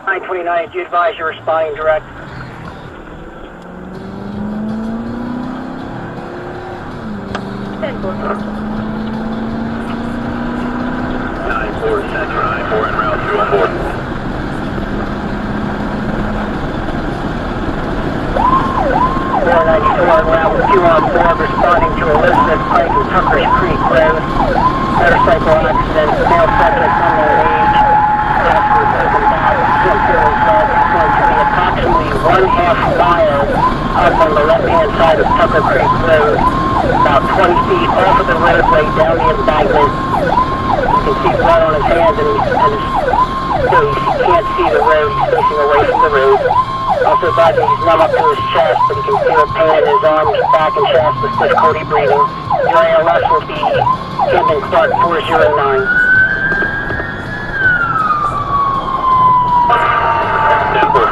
929, do you advise you're responding direct? 10-4. 9-4, Center, 9-4 en route, 2 on board. Route 2 on board, responding to Elizabeth Pike and Tuckers Creek Road. Motorcycle accident, male subject unknown age. After taken back, Cynthia result is going to be approximately 1/2 mile up on the left-hand side of Tucker Creek Road, about 20 feet off of the roadway down the embankment. You can see blood on his hands and his face. He can't see the road. He's facing away from the road. Also advising he's numb up to his chest, but he can feel pain in his arms, back, and chest with difficulty breathing. Your ALS will be Camden Clark 409. Center.